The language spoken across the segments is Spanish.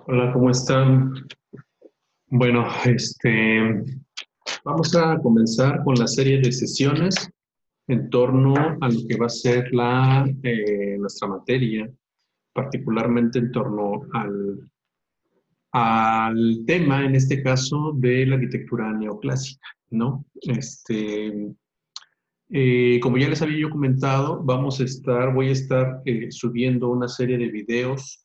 Hola, ¿cómo están? Bueno, vamos a comenzar con la serie de sesiones en torno a lo que va a ser nuestra materia, particularmente en torno al tema, en este caso, de la arquitectura neoclásica, ¿no? Como ya les había yo comentado, voy a estar subiendo una serie de videos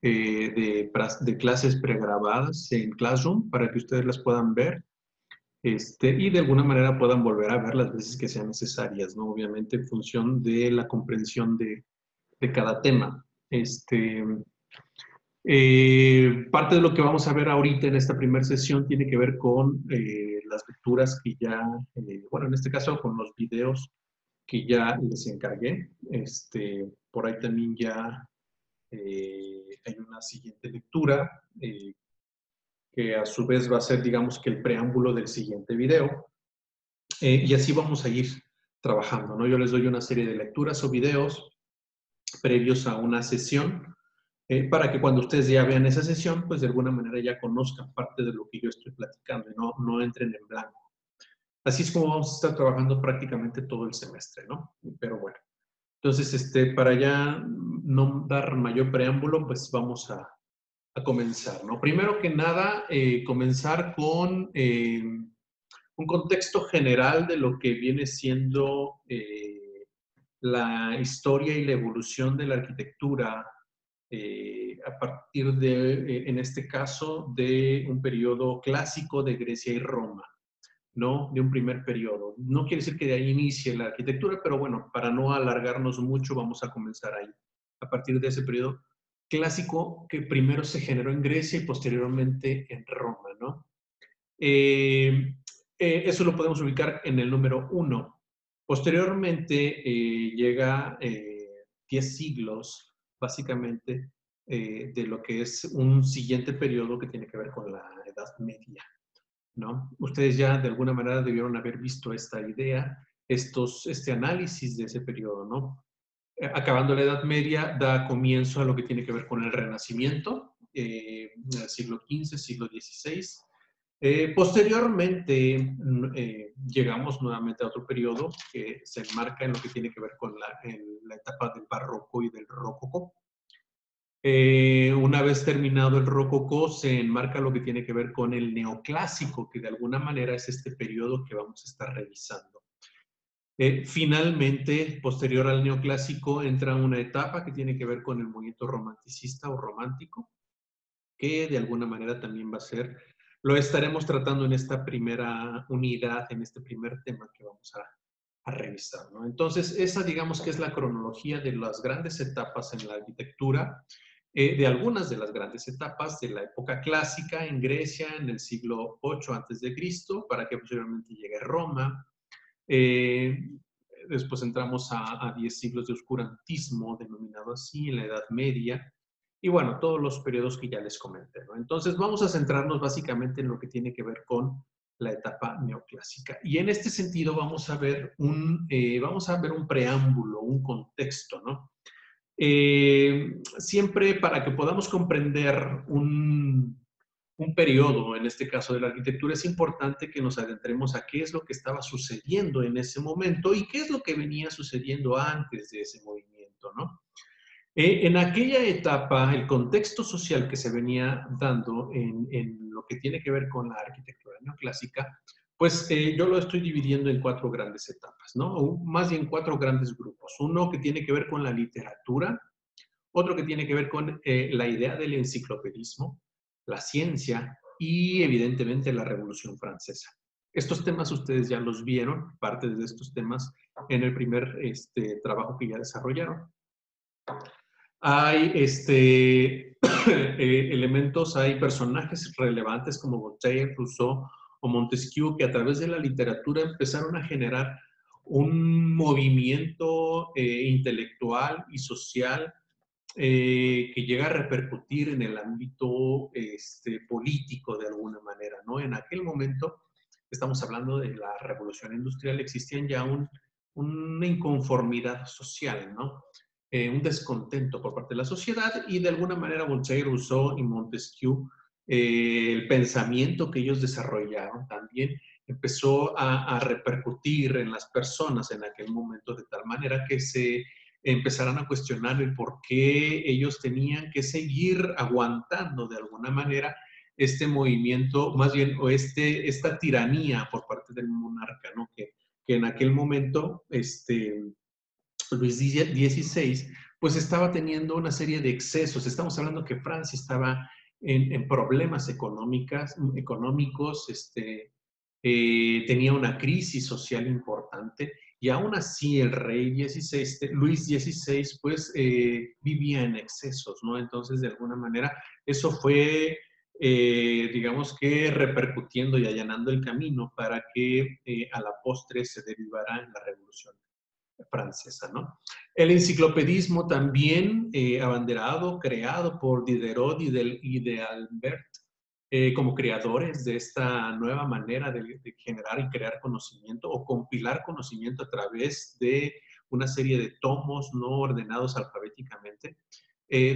de clases pregrabadas en Classroom para que ustedes las puedan ver y de alguna manera puedan volver a ver las veces que sean necesarias, ¿no? Obviamente en función de la comprensión de cada tema. Parte de lo que vamos a ver ahorita en esta primera sesión tiene que ver con las lecturas que ya, bueno, en este caso con los videos que ya les encargué. Por ahí también ya hay una siguiente lectura que a su vez va a ser, digamos, que el preámbulo del siguiente video. Y así vamos a ir trabajando, ¿no? Yo les doy una serie de lecturas o videos previos a una sesión para que cuando ustedes ya vean esa sesión, pues de alguna manera ya conozcan parte de lo que yo estoy platicando y no entren en blanco. Así es como vamos a estar trabajando prácticamente todo el semestre, ¿no? Pero bueno. Entonces, para ya no dar mayor preámbulo, pues vamos a comenzar, ¿no? Primero que nada, comenzar con un contexto general de lo que viene siendo la historia y la evolución de la arquitectura a partir de, en este caso, de un periodo clásico de Grecia y Roma, ¿no? De un primer periodo. No quiere decir que de ahí inicie la arquitectura, pero bueno, para no alargarnos mucho, vamos a comenzar ahí, a partir de ese periodo clásico que primero se generó en Grecia y posteriormente en Roma, ¿no? Eh, Eso lo podemos ubicar en el número uno. Posteriormente llega 10 siglos, básicamente, de lo que es un siguiente periodo que tiene que ver con la Edad Media, ¿no? Ustedes ya de alguna manera debieron haber visto esta idea, este análisis de ese periodo, ¿no? Acabando la Edad Media, da comienzo a lo que tiene que ver con el Renacimiento, siglo XV, siglo XVI. Posteriormente, llegamos nuevamente a otro periodo que se enmarca en lo que tiene que ver con en la etapa del barroco y del rococó. Una vez terminado el rococó, se enmarca lo que tiene que ver con el neoclásico, que de alguna manera es este periodo que vamos a estar revisando. Finalmente, posterior al neoclásico, entra una etapa que tiene que ver con el movimiento romanticista o romántico, que de alguna manera también va a ser, lo estaremos tratando en esta primera unidad, en este primer tema que vamos a revisar, ¿no? Entonces, esa digamos que es la cronología de las grandes etapas en la arquitectura, de algunas de las grandes etapas de la época clásica en Grecia en el siglo VIII antes de Cristo, para que posteriormente llegue Roma. Eh, Después entramos a 10 siglos de oscurantismo, denominado así, en la Edad Media, y bueno, todos los periodos que ya les comenté, ¿no? Entonces vamos a centrarnos básicamente en lo que tiene que ver con la etapa neoclásica. Y en este sentido vamos a ver un preámbulo, un contexto, ¿no? Siempre para que podamos comprender un periodo, en este caso de la arquitectura, es importante que nos adentremos a qué es lo que estaba sucediendo en ese momento y qué es lo que venía sucediendo antes de ese movimiento, ¿no? En aquella etapa, el contexto social que se venía dando en lo que tiene que ver con la arquitectura neoclásica, pues yo lo estoy dividiendo en cuatro grandes etapas, ¿no? O más bien cuatro grandes grupos. Uno que tiene que ver con la literatura, otro que tiene que ver con la idea del enciclopedismo, la ciencia y evidentemente la Revolución Francesa. Estos temas ustedes ya los vieron, parte de estos temas, en el primer trabajo que ya desarrollaron. Hay elementos, hay personajes relevantes como Voltaire, Rousseau o Montesquieu que a través de la literatura empezaron a generar un movimiento intelectual y social que llega a repercutir en el ámbito político de alguna manera, ¿no? En aquel momento, estamos hablando de la revolución industrial, existían ya una inconformidad social, ¿no? un descontento por parte de la sociedad y de alguna manera Voltaire, Rousseau y Montesquieu, el pensamiento que ellos desarrollaron también empezó a repercutir en las personas en aquel momento de tal manera que se empezaran a cuestionar el por qué ellos tenían que seguir aguantando de alguna manera este movimiento, más bien, o esta tiranía por parte del monarca, ¿no? Que en aquel momento, Luis XVI, pues estaba teniendo una serie de excesos. Estamos hablando que Francia estaba en problemas económicos, tenía una crisis social importante y aún así el rey 16, Luis XVI, pues vivía en excesos, ¿no? Entonces, de alguna manera, eso fue, digamos que repercutiendo y allanando el camino para que a la postre se derivara en la revolución francesa, ¿no? El enciclopedismo también abanderado, creado por Diderot y de Albert como creadores de esta nueva manera de generar y crear conocimiento o compilar conocimiento a través de una serie de tomos no ordenados alfabéticamente,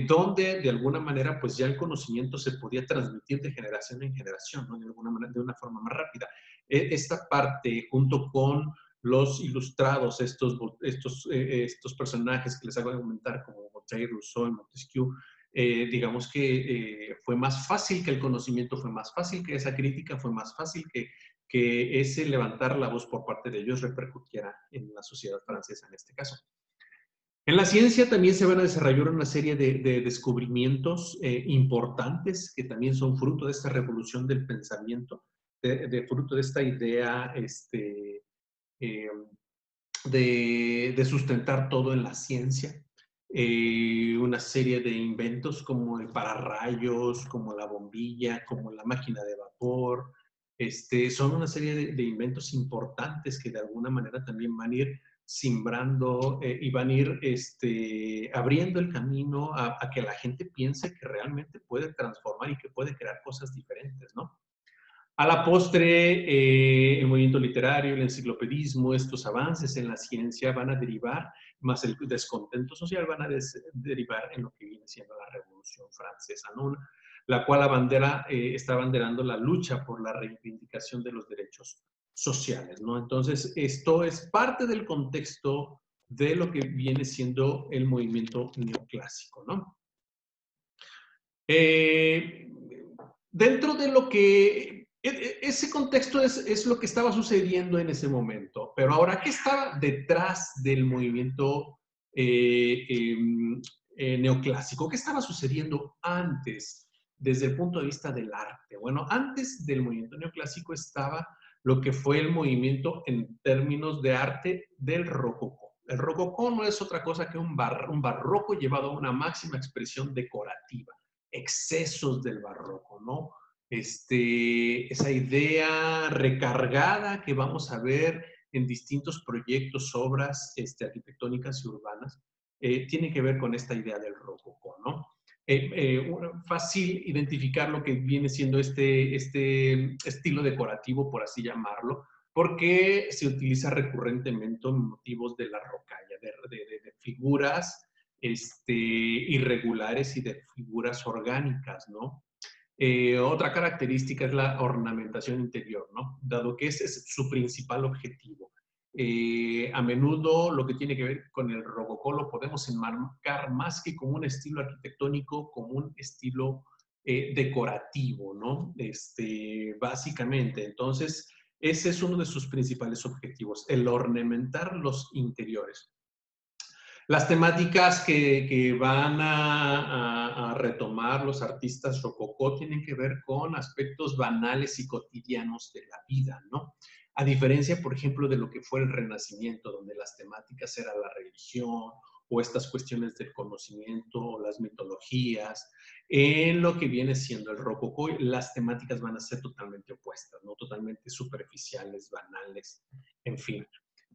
donde de alguna manera pues ya el conocimiento se podía transmitir de generación en generación, ¿no? De alguna manera, de una forma más rápida. Esta parte, junto con los ilustrados, estos personajes que les hago comentar, como Voltaire, Rousseau y Montesquieu, digamos que fue más fácil que el conocimiento, fue más fácil que esa crítica, fue más fácil que ese levantar la voz por parte de ellos repercutiera en la sociedad francesa en este caso. En la ciencia también se van a desarrollar una serie de descubrimientos importantes que también son fruto de esta revolución del pensamiento, fruto de esta idea eh, de sustentar todo en la ciencia. Una serie de inventos como el pararrayos, como la bombilla, como la máquina de vapor. Son una serie de inventos importantes que de alguna manera también van a ir simbrando y van a ir abriendo el camino a que la gente piense que realmente puede transformar y que puede crear cosas diferentes, ¿no? A la postre, el movimiento literario, el enciclopedismo, estos avances en la ciencia van a derivar, más el descontento social, van a derivar en lo que viene siendo la Revolución Francesa, ¿no? La cual está abanderando la lucha por la reivindicación de los derechos sociales, ¿no? Entonces, esto es parte del contexto de lo que viene siendo el movimiento neoclásico, ¿no? Dentro de lo que ese contexto es lo que estaba sucediendo en ese momento, pero ahora, ¿qué estaba detrás del movimiento neoclásico? ¿Qué estaba sucediendo antes desde el punto de vista del arte? Bueno, antes del movimiento neoclásico estaba lo que fue el movimiento en términos de arte del rococó. El rococó no es otra cosa que un barroco llevado a una máxima expresión decorativa, excesos del barroco, ¿no? Esa idea recargada que vamos a ver en distintos proyectos, obras arquitectónicas y urbanas, tiene que ver con esta idea del rococó, ¿no? Fácil identificar lo que viene siendo este estilo decorativo, por así llamarlo, porque se utiliza recurrentemente en motivos de la rocalla, de figuras irregulares y de figuras orgánicas, ¿no? Otra característica es la ornamentación interior, ¿no? Dado que ese es su principal objetivo. A menudo lo que tiene que ver con el rococó lo podemos enmarcar más que como un estilo arquitectónico, como un estilo decorativo, ¿no? Básicamente. Entonces, ese es uno de sus principales objetivos, el ornamentar los interiores. Las temáticas que van a retomar los artistas rococó tienen que ver con aspectos banales y cotidianos de la vida, ¿no? A diferencia, por ejemplo, de lo que fue el Renacimiento, donde las temáticas eran la religión o estas cuestiones del conocimiento o las mitologías. En lo que viene siendo el rococó, las temáticas van a ser totalmente opuestas, ¿no? Totalmente superficiales, banales, en fin.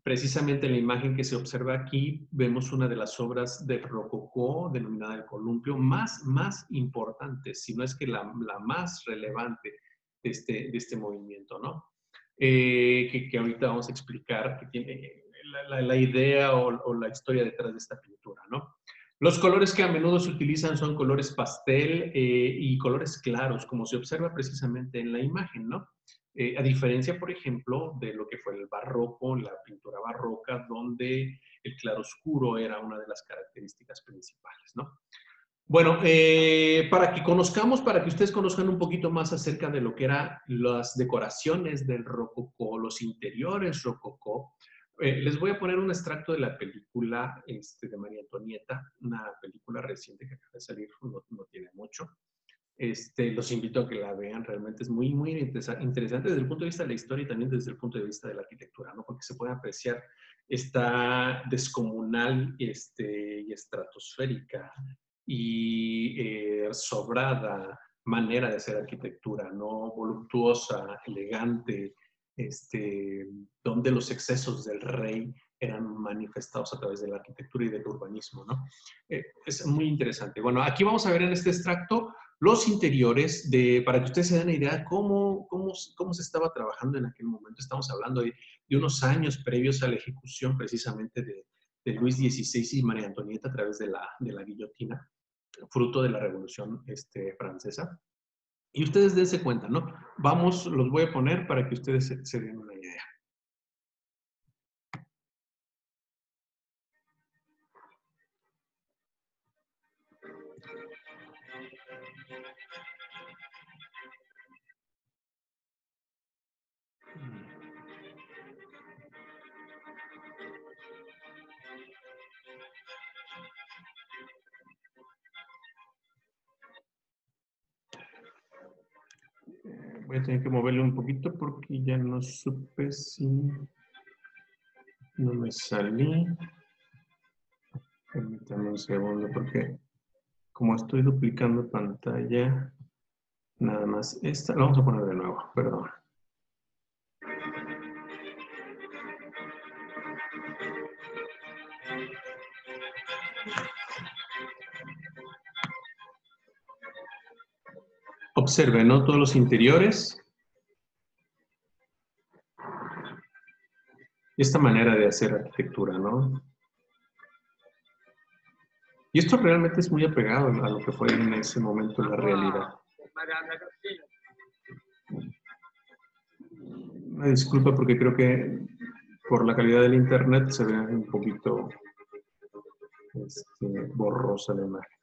Precisamente en la imagen que se observa aquí vemos una de las obras de rococó denominada el columpio más importante, si no es que la más relevante de este movimiento, ¿no? Que ahorita vamos a explicar que tiene la idea o la historia detrás de esta pintura, ¿no? Los colores que a menudo se utilizan son colores pastel y colores claros, como se observa precisamente en la imagen, ¿no? A diferencia, por ejemplo, de lo que fue el barroco, la pintura barroca, donde el claroscuro era una de las características principales, ¿no? Bueno, para que ustedes conozcan un poquito más acerca de lo que eran las decoraciones del rococó, los interiores rococó, les voy a poner un extracto de la película de María Antonieta, una película reciente que acaba de salir, no tiene mucho. Los invito a que la vean, realmente es muy, muy interesante desde el punto de vista de la historia y también desde el punto de vista de la arquitectura, ¿no? Porque se puede apreciar esta descomunal y estratosférica y sobrada manera de hacer arquitectura, ¿no? Voluptuosa, elegante, donde los excesos del rey eran manifestados a través de la arquitectura y del urbanismo, ¿no? Es muy interesante. Bueno, aquí vamos a ver en este extracto los interiores, para que ustedes se den una idea de cómo se estaba trabajando en aquel momento. Estamos hablando de unos años previos a la ejecución precisamente de Luis XVI y María Antonieta a través de la guillotina, fruto de la Revolución Francesa. Y ustedes dense cuenta, ¿no? Los voy a poner para que ustedes se den una idea. Voy a tener que moverle un poquito porque ya no supe si no me salí. Permítame un segundo porque como estoy duplicando pantalla, nada más esta, la vamos a poner de nuevo, perdón. Observen, ¿no? Todos los interiores. Y esta manera de hacer arquitectura, ¿no? Y esto realmente es muy apegado a lo que fue en ese momento la realidad. Una disculpa porque creo que por la calidad del internet se ve un poquito borrosa la imagen.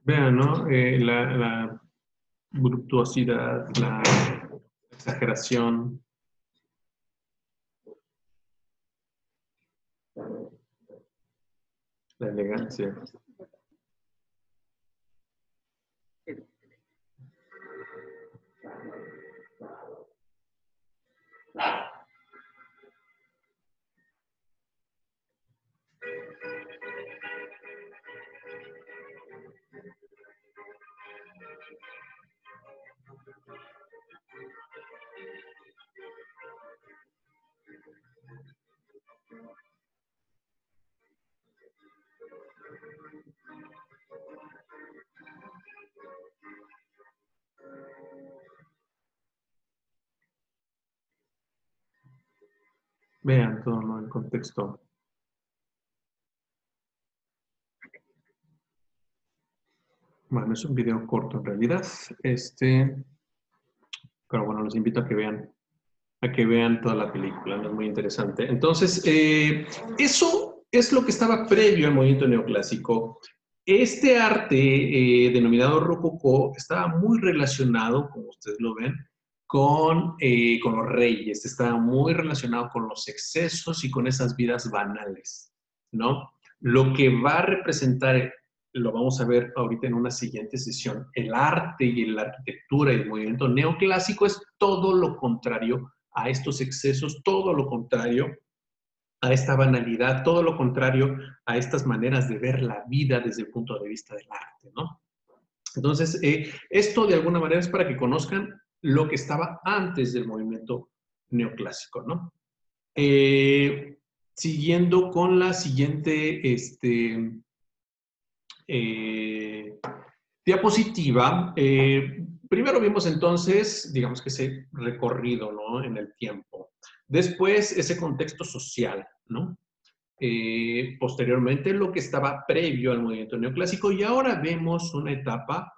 Vean, ¿no? La voluptuosidad, la exageración. La elegancia. Vean todo, ¿no? El contexto. Bueno, es un video corto en realidad. Pero bueno, los invito a que vean toda la película, ¿no? Es muy interesante. Entonces, eso es lo que estaba previo al movimiento neoclásico. Este arte denominado rococó estaba muy relacionado, como ustedes lo ven, con los reyes, estaba muy relacionado con los excesos y con esas vidas banales, ¿no? Lo que va a representar, lo vamos a ver ahorita en una siguiente sesión, el arte y la arquitectura y el movimiento neoclásico es todo lo contrario a estos excesos, todo lo contrario a esta banalidad, todo lo contrario a estas maneras de ver la vida desde el punto de vista del arte, ¿no? Entonces, esto de alguna manera es para que conozcan lo que estaba antes del movimiento neoclásico, ¿no? Siguiendo con la siguiente diapositiva, primero vimos entonces, digamos que ese recorrido, ¿no? En el tiempo. Después, ese contexto social, ¿no? Posteriormente, lo que estaba previo al movimiento neoclásico, y ahora vemos una etapa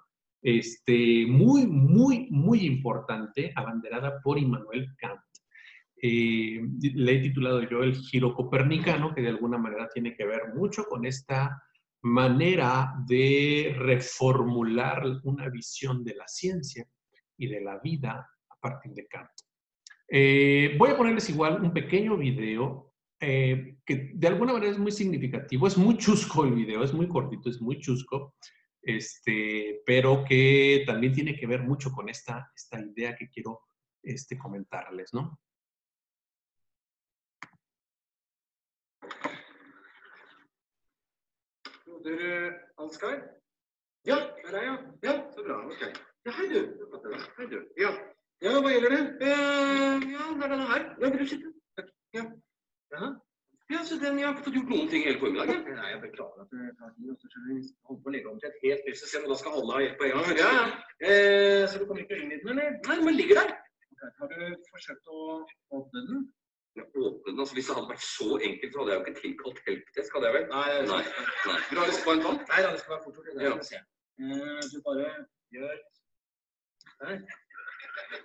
muy importante, abanderada por Immanuel Kant. Le he titulado yo el giro copernicano, que de alguna manera tiene que ver mucho con esta manera de reformular una visión de la ciencia y de la vida a partir de Kant. Voy a ponerles igual un pequeño video que de alguna manera es muy significativo. Es muy chusco el video, es muy cortito, es muy chusco, pero que también tiene que ver mucho con esta idea que quiero comentarles, ¿no? Ansgar? Ja, det er deg, ja. Ja, så bra. Ok. Ja, hei du. Hei du. Ja. Ja, hva gjelder det? Ja, det er denne her. Ja, vil du sitte? Ja. Jaha. Ja, så den, jeg har ikke fått gjort noen ting hele formiddagen. Nei, jeg beklager at det tar tid. Så holder på å legge om til et helt nytt system, og da skal alle ha hjelp på en gang. Ja. Så du kommer ikke inn i den, eller? Nei, den ligger der. Okay. Har du forsøkt å åpne den? Ja, åpne den, altså hvis det hadde vært så enkelt, så hadde jeg jo ikke tilkalt helpdesk, hadde jeg vel? Nei. Vil du ha lyst på en tann? Nei, det skal være fort. Det skal se. Du bare gjør der.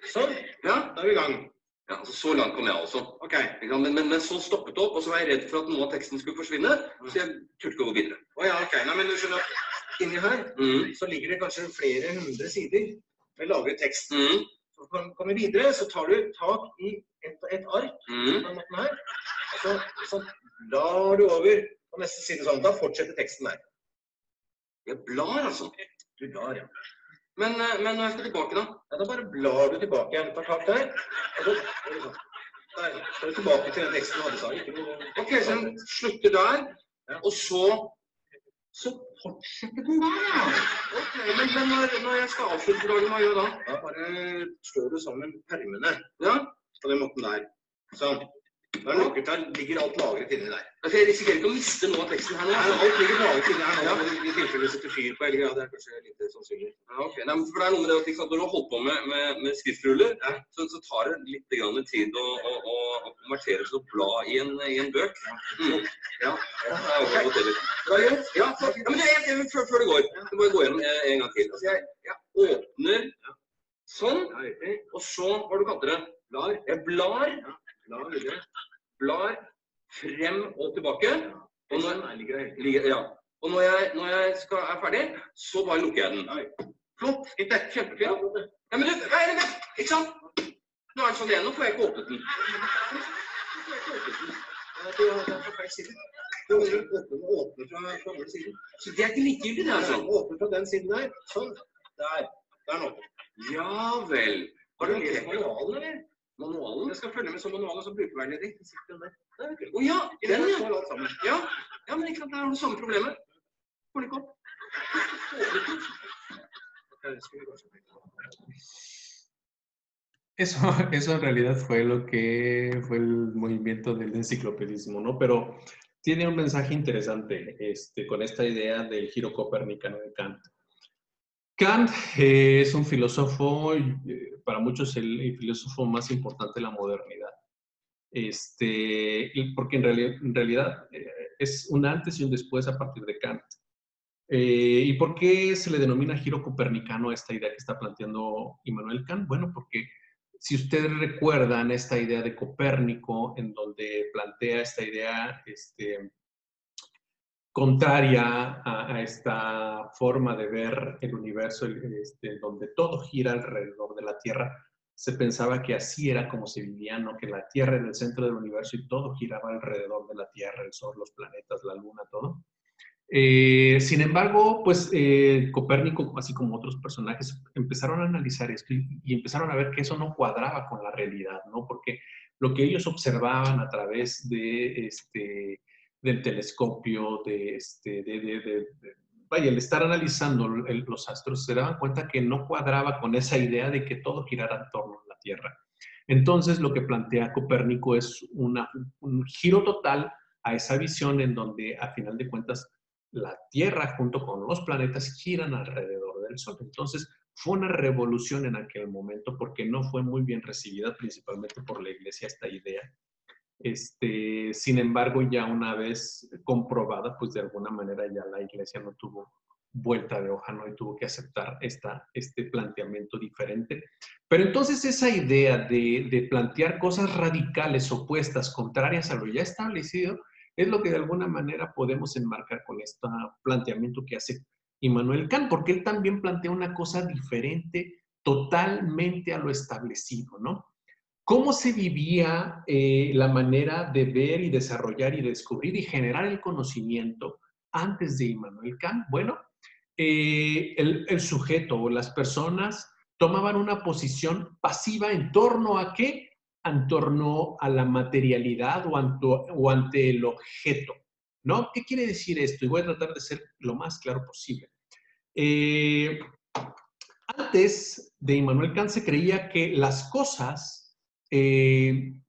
Sånn. Ja, da er vi i gang. Ja, altså så langt kom jeg også. Ok. Men så stoppet det opp, og så var jeg redd for at noe av teksten skulle forsvinne, så jeg turte ikke å gå videre. Åja, ok. Nei, men du skjønner at inni her, så ligger det kanskje flere hundre sider med lagret tekst. Så kommer vi videre, så tar du tak i et ark på den måten her, og så blar du over på neste side sånn. Da fortsetter teksten der. Jeg blar, altså. Du blar, ja. Men når jeg skal tilbake da? Ja, da bare blar du tilbake igjen. Tar tak der, og så der. Så er du tilbake til den teksten du hadde sagt. Ok, så den slutter der, og så fortsetter den der, ja. Ok, men når jeg skal avslutte for dagen, hva gjør da? Da bare slår du sammen permene, ja, på den måten der. Sånn. Da lukket der, ligger alt lagret inni der. Altså, jeg risikerer ikke å miste noe av teksten her nå. Nei, alt ligger lagret inni her nå, i tilfelle setter fyr på, eller ja, det er kanskje litt sannsynlig. Ja, ok. Nei, for det er noe med det at når du har holdt på med skriftruller, så tar det litt tid å konvertere til å bla i en bøk. Ja, ok. Bra gjort? Ja, men før det går, så må jeg gå gjennom en gang til. Altså, jeg åpner sånn, og så, hva du kaller det? Blar. Jeg blar. Blar frem og tilbake. Og når jeg er ferdig, så bare lukker jeg den. Flott. Kjempefint. Ja, men du, ikke sant? Nå er den sånn igjen, nå får jeg ikke åpnet den. Du har feil side. Du åpner fra andre siden. Så det er ikke likegyldig, det er sånn? Åpner fra den siden der. Sånn. Der nå. Ja vel. Har du lest manualen, eller? Manualen? Jeg skal følge med som manualen som brukerveiledning. Å ja, den ja! Ja, men ikke sant, det er det samme problemet. Får det ikke opp. Eso en realidad fue lo que fue el movimiento del enciclopedismo, ¿no? Pero tiene un mensaje interesante con esta idea del giro copernicano de Kant. Kant es un filósofo, para muchos el filósofo más importante de la modernidad. Porque en realidad es un antes y un después a partir de Kant. ¿Y por qué se le denomina giro copernicano a esta idea que está planteando Immanuel Kant? Bueno, porque si ustedes recuerdan esta idea de Copérnico, en donde plantea esta idea contraria a esta forma de ver el universo, donde todo gira alrededor de la Tierra, se pensaba que así era como se vivía, ¿no? Que la Tierra era el centro del universo y todo giraba alrededor de la Tierra, el Sol, los planetas, la Luna, todo. Sin embargo, pues Copérnico, así como otros personajes, empezaron a analizar esto y empezaron a ver que eso no cuadraba con la realidad, ¿no? Porque lo que ellos observaban a través de, del telescopio, vaya, el estar analizando los astros, se daban cuenta que no cuadraba con esa idea de que todo girara en torno a la Tierra. Entonces, lo que plantea Copérnico es un giro total a esa visión en donde, a final de cuentas, la Tierra junto con los planetas giran alrededor del Sol. Entonces, fue una revolución en aquel momento porque no fue muy bien recibida, principalmente por la Iglesia, esta idea. Sin embargo, ya una vez comprobada, pues de alguna manera ya la Iglesia no tuvo vuelta de hoja, ¿no? Y tuvo que aceptar este planteamiento diferente. Pero entonces esa idea de plantear cosas radicales, opuestas, contrarias a lo ya establecido, es lo que de alguna manera podemos enmarcar con este planteamiento que hace Immanuel Kant, porque él también plantea una cosa diferente totalmente a lo establecido, ¿no? ¿Cómo se vivía la manera de ver y desarrollar y descubrir y generar el conocimiento antes de Immanuel Kant? Bueno, el sujeto o las personas tomaban una posición pasiva en torno a qué? En torno a la materialidad o ante el objeto, ¿no? ¿Qué quiere decir esto? Y voy a tratar de ser lo más claro posible. Antes de Immanuel Kant se creía que las cosas eran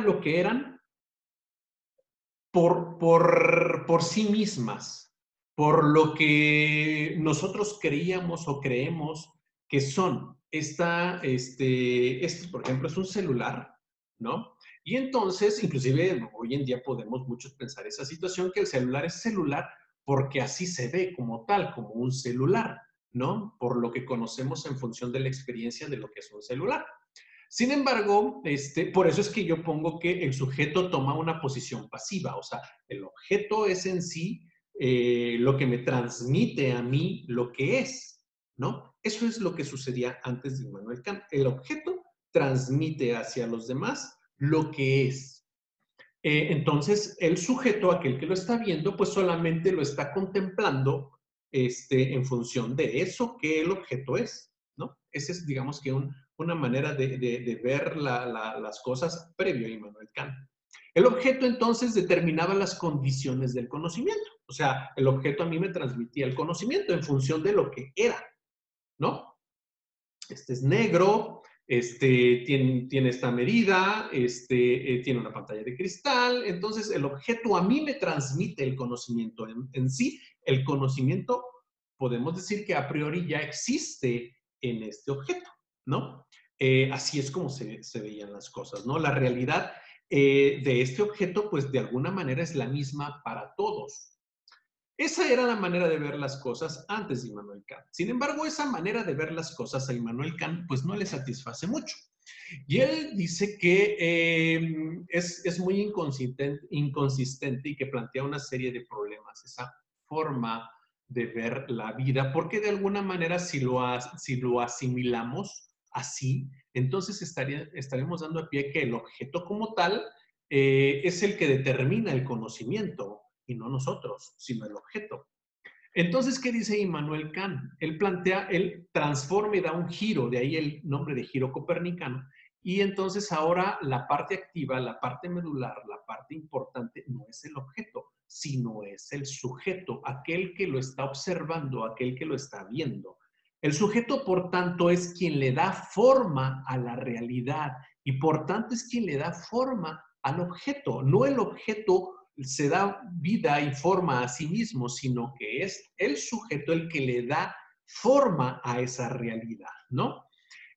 lo que eran por sí mismas, por lo que nosotros creíamos o creemos que son. Por ejemplo, es un celular, ¿no? Y entonces, inclusive hoy en día podemos muchos pensar esa situación, que el celular es celular porque así se ve como tal, como un celular, ¿no? Por lo que conocemos en función de la experiencia de lo que es un celular. Sin embargo, por eso es que yo pongo que el sujeto toma una posición pasiva, o sea, el objeto es en sí lo que me transmite a mí lo que es, ¿no? Eso es lo que sucedía antes de Immanuel Kant. El objeto transmite hacia los demás lo que es. Entonces, el sujeto, aquel que lo está viendo, pues solamente lo está contemplando en función de eso que el objeto es, ¿no? Esa es, digamos que una manera de ver las cosas previo a Immanuel Kant. El objeto entonces determinaba las condiciones del conocimiento. O sea, el objeto a mí me transmitía el conocimiento en función de lo que era, ¿no? Este es negro, tiene esta medida, tiene una pantalla de cristal. Entonces, el objeto a mí me transmite el conocimiento en sí. El conocimiento, podemos decir que a priori ya existe en este objeto, ¿no? Así es como se veían las cosas, ¿no? La realidad de este objeto, pues de alguna manera es la misma para todos. Esa era la manera de ver las cosas antes de Immanuel Kant. Sin embargo, esa manera de ver las cosas a Immanuel Kant pues no le satisface mucho. Y él dice que es muy inconsistente y que plantea una serie de problemas, esa forma de ver la vida, porque de alguna manera si lo asimilamos así, entonces estaremos dando a pie que el objeto como tal es el que determina el conocimiento y no nosotros, sino el objeto. Entonces, ¿qué dice Immanuel Kant? Él transforma y da un giro, de ahí el nombre de giro copernicano, y entonces ahora la parte activa, la parte medular, la parte importante no es el objeto, sino es el sujeto, aquel que lo está observando, aquel que lo está viendo. El sujeto, por tanto, es quien le da forma a la realidad y por tanto es quien le da forma al objeto, no el objeto se da vida y forma a sí mismo, sino que es el sujeto el que le da forma a esa realidad, ¿no?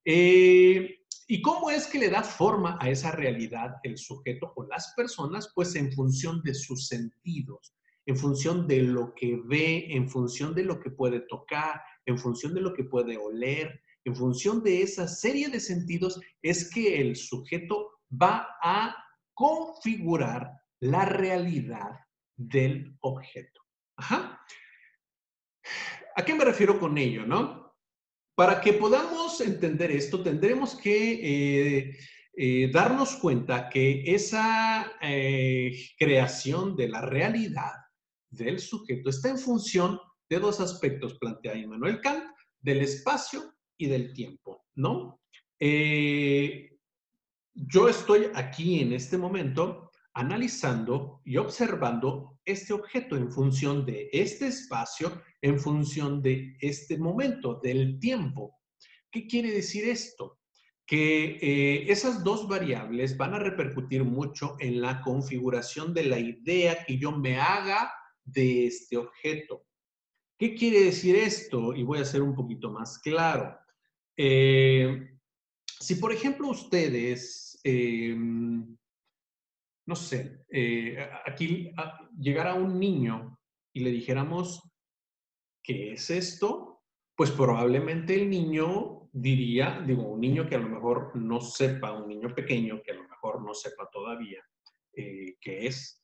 ¿Y cómo es que le da forma a esa realidad el sujeto o las personas? Pues en función de sus sentidos, en función de lo que ve, en función de lo que puede tocar, en función de lo que puede oler, en función de esa serie de sentidos es que el sujeto va a configurar la realidad del objeto. Ajá. ¿A qué me refiero con ello, no? Para que podamos entender esto, tendremos que darnos cuenta que esa creación de la realidad del sujeto está en función de dos aspectos, plantea Immanuel Kant, del espacio y del tiempo, ¿no? yo estoy aquí en este momento analizando y observando este objeto en función de este espacio, en función de este momento, del tiempo. ¿Qué quiere decir esto? Que esas dos variables van a repercutir mucho en la configuración de la idea que yo me haga de este objeto. ¿Qué quiere decir esto? Y voy a ser un poquito más claro. Eh, si, por ejemplo, ustedes, no sé, aquí llegara un niño y le dijéramos, ¿qué es esto? Pues probablemente el niño diría, digo, un niño que a lo mejor no sepa, un niño pequeño que a lo mejor no sepa todavía qué es,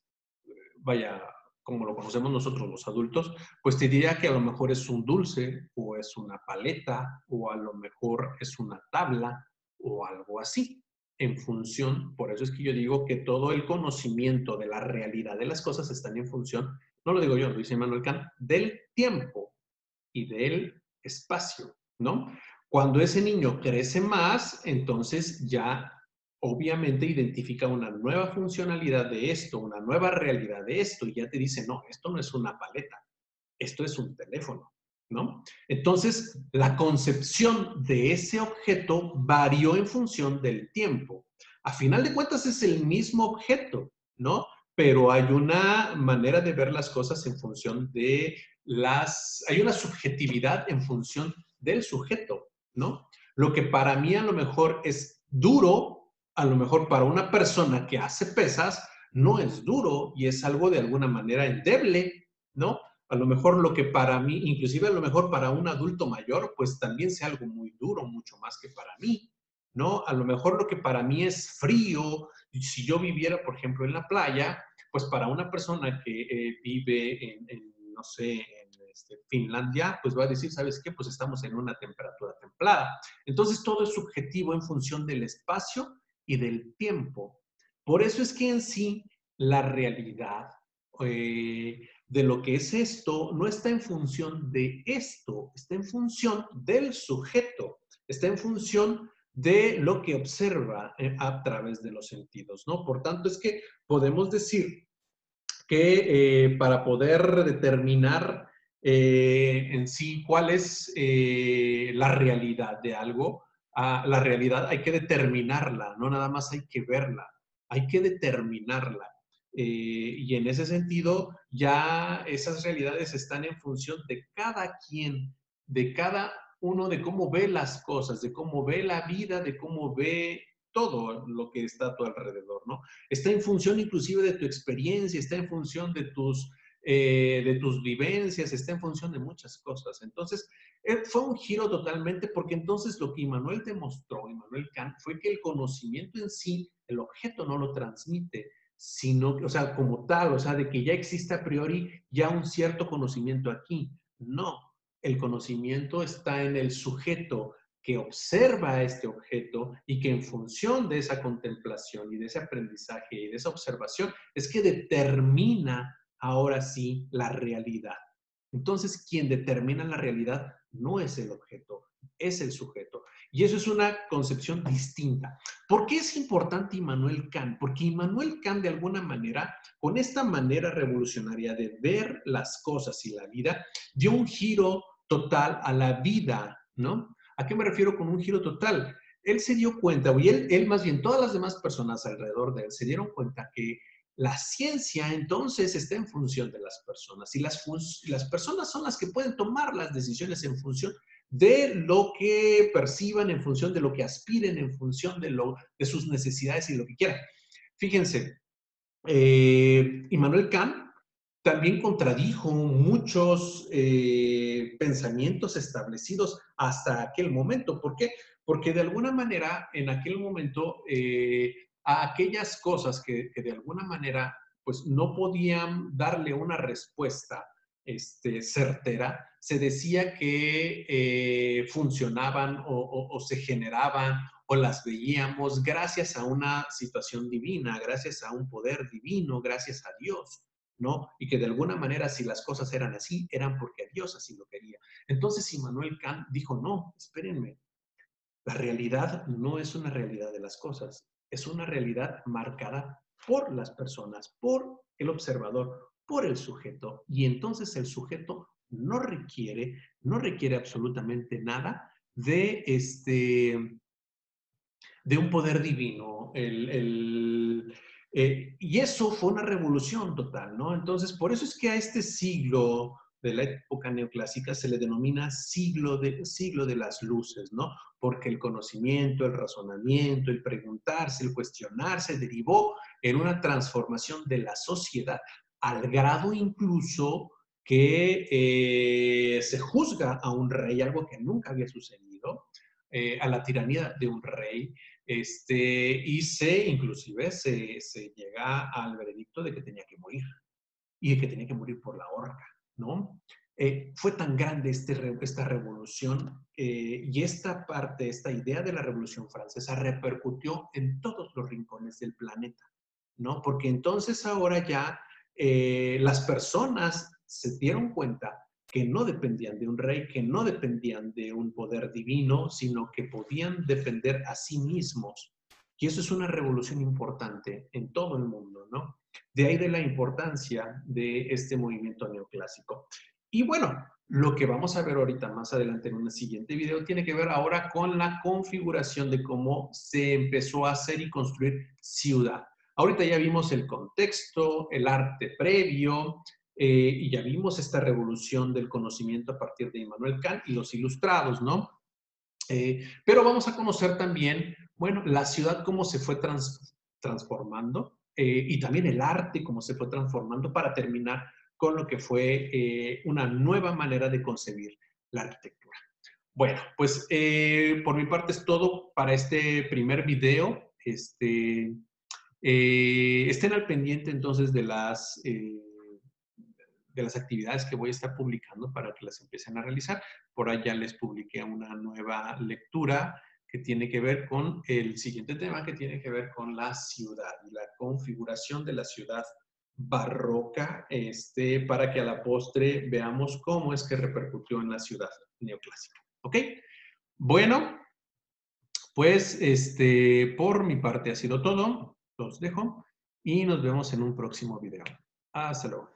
vaya, como lo conocemos nosotros los adultos, pues te diría que a lo mejor es un dulce o es una paleta o a lo mejor es una tabla o algo así. En función, por eso es que yo digo que todo el conocimiento de la realidad de las cosas están en función, no lo digo yo, lo dice Immanuel Kant, del tiempo y del espacio, ¿no? Cuando ese niño crece más, entonces ya obviamente identifica una nueva funcionalidad de esto, una nueva realidad de esto, y ya te dice, no, esto no es una paleta, esto es un teléfono, ¿no? Entonces, la concepción de ese objeto varió en función del tiempo. A final de cuentas es el mismo objeto, ¿no? Pero hay una manera de ver las cosas en función de hay una subjetividad en función del sujeto, ¿no? Lo que para mí a lo mejor es duro, a lo mejor para una persona que hace pesas, no es duro y es algo de alguna manera endeble, ¿no? A lo mejor lo que para mí, inclusive a lo mejor para un adulto mayor, pues también sea algo muy duro, mucho más que para mí, ¿no? A lo mejor lo que para mí es frío, si yo viviera, por ejemplo, en la playa, pues para una persona que vive no sé, Finlandia, pues va a decir, ¿sabes qué? Pues estamos en una temperatura templada. Entonces todo es subjetivo en función del espacio y del tiempo. Por eso es que en sí la realidad de lo que es esto no está en función de esto, está en función del sujeto, está en función de lo que observa a través de los sentidos, ¿no? Por tanto, es que podemos decir que para poder determinar en sí cuál es la realidad de algo, la realidad hay que determinarla, no nada más hay que verla, hay que determinarla. Y en ese sentido, ya esas realidades están en función de cada quien, de cada uno, de cómo ve las cosas, de cómo ve la vida, de cómo ve todo lo que está a tu alrededor, ¿no? Está en función inclusive de tu experiencia, está en función de tus vivencias, está en función de muchas cosas. Entonces, fue un giro totalmente porque entonces lo que Immanuel demostró, Immanuel Kant, fue que el conocimiento en sí, el objeto no lo transmite, sino, o sea, como tal, o sea, de que ya existe a priori ya un cierto conocimiento aquí. No, el conocimiento está en el sujeto que observa este objeto y que en función de esa contemplación y de ese aprendizaje y de esa observación es que determina ahora sí la realidad. Entonces, quien determina la realidad no es el objeto, es el sujeto. Y eso es una concepción distinta. ¿Por qué es importante Immanuel Kant? Porque Immanuel Kant, de alguna manera, con esta manera revolucionaria de ver las cosas y la vida, dio un giro total a la vida, ¿no? ¿A qué me refiero con un giro total? Él se dio cuenta, o él más bien todas las demás personas alrededor de él se dieron cuenta que la ciencia entonces está en función de las personas y las personas son las que pueden tomar las decisiones en función de lo que perciban, en función de lo que aspiren, en función de sus necesidades y lo que quieran. Fíjense, Immanuel Kant también contradijo muchos pensamientos establecidos hasta aquel momento. ¿Por qué? Porque de alguna manera, en aquel momento, a aquellas cosas que de alguna manera pues no podían darle una respuesta certera, se decía que funcionaban o se generaban o las veíamos gracias a una situación divina, gracias a un poder divino, gracias a Dios, ¿no? Y que de alguna manera si las cosas eran así, eran porque Dios así lo quería. Entonces Immanuel Kant dijo, no, espérenme, La realidad no es una realidad de las cosas, es una realidad marcada por las personas, por el observador, por el sujeto. Y entonces el sujeto no requiere absolutamente nada de un poder divino. Y eso fue una revolución total, ¿no? Entonces, por eso es que a este siglo de la época neoclásica se le denomina siglo de las luces, ¿no? Porque el conocimiento, el razonamiento, el preguntarse, el cuestionarse derivó en una transformación de la sociedad, al grado incluso que se juzga a un rey, algo que nunca había sucedido, a la tiranía de un rey, y inclusive se llega al veredicto de que tenía que morir y de que tenía que morir por la horca, ¿no? Fue tan grande esta revolución y esta idea de la Revolución Francesa repercutió en todos los rincones del planeta, ¿no? Porque entonces ahora ya las personas se dieron cuenta que no dependían de un rey, que no dependían de un poder divino, sino que podían depender a sí mismos. Y eso es una revolución importante en todo el mundo, ¿no? De ahí de la importancia de este movimiento neoclásico. Y bueno, lo que vamos a ver ahorita más adelante en un siguiente video tiene que ver ahora con la configuración de cómo se empezó a hacer y construir ciudad. Ahorita ya vimos el contexto, el arte previo, y ya vimos esta revolución del conocimiento a partir de Immanuel Kant y los ilustrados, ¿no? Pero vamos a conocer también, bueno, la ciudad cómo se fue transformando y también el arte cómo se fue transformando para terminar con lo que fue una nueva manera de concebir la arquitectura. Bueno, pues por mi parte es todo para este primer video. Estén al pendiente entonces de las actividades que voy a estar publicando para que las empiecen a realizar. Por ahí ya les publiqué una nueva lectura que tiene que ver con el siguiente tema, que tiene que ver con la ciudad y la configuración de la ciudad barroca, para que a la postre veamos cómo es que repercutió en la ciudad neoclásica. ¿Ok? Bueno, pues por mi parte ha sido todo. Los dejo y nos vemos en un próximo video. Hasta luego.